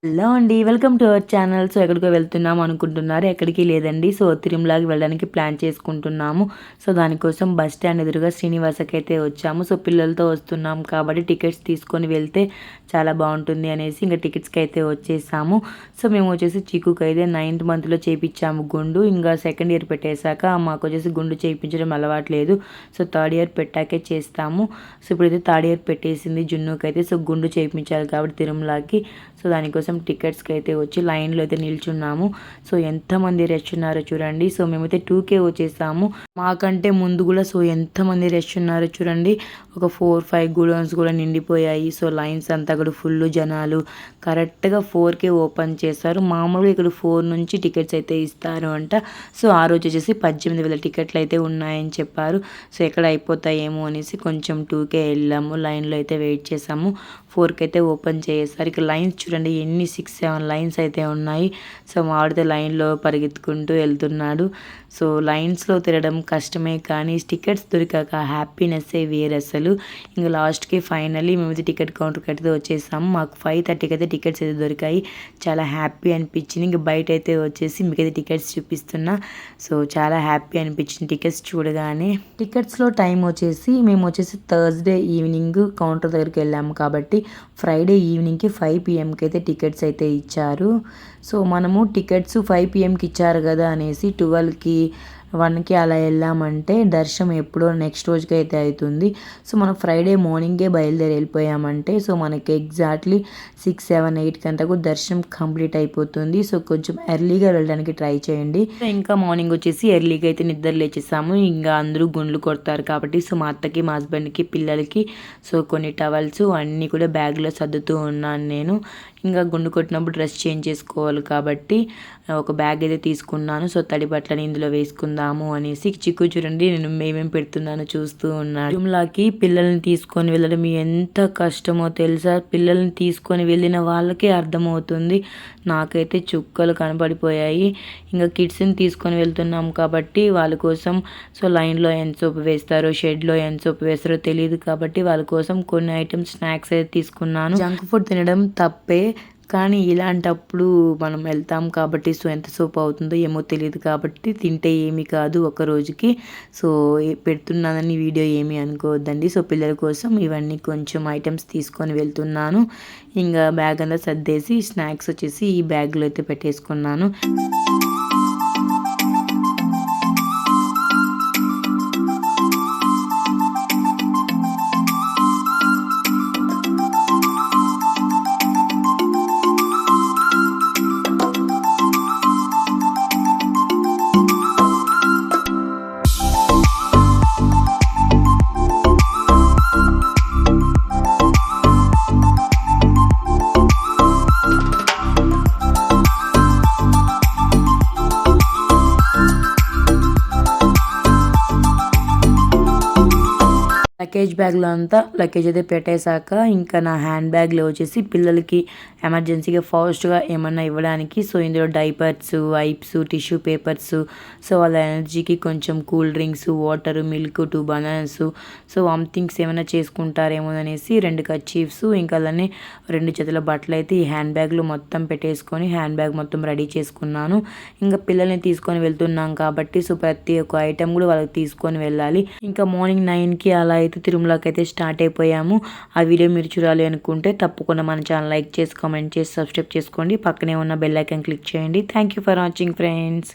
Hello అండి, welcome to our channel. So ఎక్కడికో వెళ్తున్నాం అనుకుంటున్నారు, ఎక్కడికి లేదండి. సో తిరుమలకి వెళ్ళడానికి ప్లాన్ చేసుకుంటున్నాము. సో దానికోసం బస్ స్టాండ్ ఎదురుగా శ్రీనివాసకి అయితే వచ్చాము. సో పిల్లలతో వస్తున్నాం కాబట్టి టికెట్స్ తీసుకొని వెళ్తే చాలా బాగుంటుంది అనేసి ఇంకా టికెట్స్కి అయితే వచ్చేసాము. సో మేము వచ్చేసి చీకుకి అయితే 9th మంత్లో చేయించాము గుండు. ఇంకా సెకండ్ ఇయర్ పెట్టేశాక మాకు వచ్చేసి గుండు చేయించడం అలవాట్లేదు. సో థర్డ్ ఇయర్ పెట్టాకే చేస్తాము. సో ఇప్పుడైతే థర్డ్ ఇయర్ పెట్టేసింది జున్నుకి అయితే. సో గుండు చేయించాలి కాబట్టి తిరుమలకి. సో దానికోసం టికెట్స్కి అయితే వచ్చి లైన్లో అయితే నిల్చున్నాము. సో ఎంతమంది రష్ ఉన్నారో చూడండి. సో మేమైతే 2K వచ్చేసాము. మాకంటే ముందు కూడా సో ఎంతమంది రష్ ఉన్నారో చూడండి. ఒక 4-5 గూడౌన్స్ కూడా నిండిపోయాయి. సో లైన్స్ అంతా కూడా ఫుల్ జనాలు. కరెక్ట్గా 4K ఓపెన్ చేస్తారు. మామూలుగా ఇక్కడ 4 నుంచి టికెట్స్ అయితే ఇస్తారు అంట. సో ఆ రోజు వచ్చేసి 18,000 టికెట్లు అయితే ఉన్నాయని చెప్పారు. సో ఎక్కడ అయిపోతాయేమో అనేసి కొంచెం 2K వెళ్ళాము. లైన్లో అయితే వెయిట్ చేసాము. 4K అయితే ఓపెన్ చేసేసారు. ఇక లైన్స్ చూడండి, ఎన్ని 6-7 లైన్స్ అయితే ఉన్నాయి. సో మాడితే లైన్లో పరిగెత్తుకుంటూ వెళ్తున్నాడు. సో లైన్స్లో తిరగడం కష్టమే, కానీ టికెట్స్ దొరికాక హ్యాపీనెస్సే వేరే అసలు. ఇంకా లాస్ట్కి ఫైనల్లీ మేమైతే టికెట్ కౌంటర్కి అయితే వచ్చేసాము. మాకు 5:30కి అయితే టికెట్స్ అయితే దొరికాయి. చాలా హ్యాపీ అనిపించింది. ఇంక బయట అయితే వచ్చేసి మీకైతే టికెట్స్ చూపిస్తున్నా. సో చాలా హ్యాపీ అనిపించింది టికెట్స్ చూడగానే. టికెట్స్లో టైం వచ్చేసి మేము వచ్చేసి థర్స్డే ఈవినింగ్ కౌంటర్ దగ్గరికి వెళ్ళాము కాబట్టి ఫ్రైడే ఈవినింగ్కి 5 PM అయితే టికెట్స్ అయితే ఇచ్చారు. సో మనము టికెట్స్ 5 PMకి ఇచ్చారు కదా అనేసి 12కి 1కి అలా వెళ్ళామంటే దర్శనం ఎప్పుడో నెక్స్ట్ రోజుకి అయితే అవుతుంది. సో మనం ఫ్రైడే మార్నింగే బయలుదేరి వెళ్ళిపోయామంటే సో మనకి ఎగ్జాక్ట్లీ 6, 7, 8 గంటకు దర్శనం కంప్లీట్ అయిపోతుంది. సో కొంచెం ఎర్లీగా వెళ్ళడానికి ట్రై చేయండి. ఇంకా మార్నింగ్ వచ్చేసి ఎర్లీగా అయితే నిద్ర లేచేసాము. ఇంకా అందరూ గుండ్లు కొడతారు కాబట్టి సో మా అత్తకి, మా హస్బెండ్కి, పిల్లలకి సో కొన్ని టవల్స్ అన్నీ కూడా బ్యాగ్లో సర్దుతూ ఉన్నాను నేను. ఇంకా గుండు కొట్టినప్పుడు డ్రెస్ చేంజ్ చేసుకోవాలి కాబట్టి ఒక బ్యాగ్ అయితే తీసుకున్నాను. సో తడి బట్టలని ఇందులో వేసుకుందాము అనేసి. చిక్కు చూడండి నేను మేమేం పెడుతున్నానో చూస్తూ ఉన్నాడు. తిరుమలకి పిల్లల్ని తీసుకొని వెళ్ళడం ఎంత కష్టమో తెలుసా. పిల్లల్ని తీసుకొని వెళ్ళిన వాళ్ళకే అర్థమవుతుంది. నాకైతే చుక్కలు కనపడిపోయాయి. ఇంకా కిడ్స్ని తీసుకొని వెళ్తున్నాం కాబట్టి వాళ్ళ కోసం సో లైన్లో ఎంత సోపు వేస్తారో, షెడ్లో ఎంత సోపు వేస్తారో తెలియదు కాబట్టి వాళ్ళ కోసం కొన్ని ఐటమ్స్ స్నాక్స్ అయితే తీసుకున్నాను. జంక్ ఫుడ్ తినడం తప్పే, కానీ ఇలాంటప్పుడు మనం వెళ్తాం కాబట్టి సో ఎంత సోపు అవుతుందో ఏమో తెలియదు కాబట్టి తింటే ఏమీ కాదు ఒక రోజుకి. సో పెడుతున్నానని వీడియో ఏమీ అనుకోవద్దండి. సో పిల్లల కోసం ఇవన్నీ కొంచెం ఐటమ్స్ తీసుకొని వెళ్తున్నాను. ఇంకా బ్యాగ్ అంతా సర్దేసి స్నాక్స్ వచ్చేసి ఈ బ్యాగ్లో అయితే పెట్టేసుకున్నాను. లగేజ్ బ్యాగ్లో అంతా లగేజ్ అయితే పెట్టేశాక ఇంకా నా హ్యాండ్ బ్యాగ్లో వచ్చేసి పిల్లలకి ఎమర్జెన్సీగా ఫాస్ట్గా ఏమన్నా ఇవ్వడానికి సో ఇందులో diapers, wipes, tissue papers, so వాళ్ళ ఎనర్జీకి కొంచెం cool drinks, water, milk, 2 bananas, so vomitings ఏమైనా చేసుకుంటారేమో అనేసి 2 కర్చీఫ్స్, ఇంకా అలానే 2 జతల బట్టలు అయితే ఈ హ్యాండ్ బ్యాగ్లో మొత్తం పెట్టేసుకొని హ్యాండ్ బ్యాగ్ మొత్తం రెడీ చేసుకున్నాను. ఇంకా పిల్లల్ని తీసుకొని వెళ్తున్నాం కాబట్టి సో ప్రతి ఒక్క ఐటెం కూడా వాళ్ళకి తీసుకొని వెళ్ళాలి. ఇంకా మార్నింగ్ 9కి అలా అయితే తిరుమలకి అయితే స్టార్ట్ అయిపోయాము. ఆ వీడియో మీరు చూడాలి అనుకుంటే తప్పకుండా మన ఛానల్ లైక్ చేసి, కామెంట్ చేసి, సబ్స్క్రైబ్ చేసుకోండి. పక్కనే ఉన్న బెల్ ఐకాన్ క్లిక్ చేయండి. Thank you for watching friends.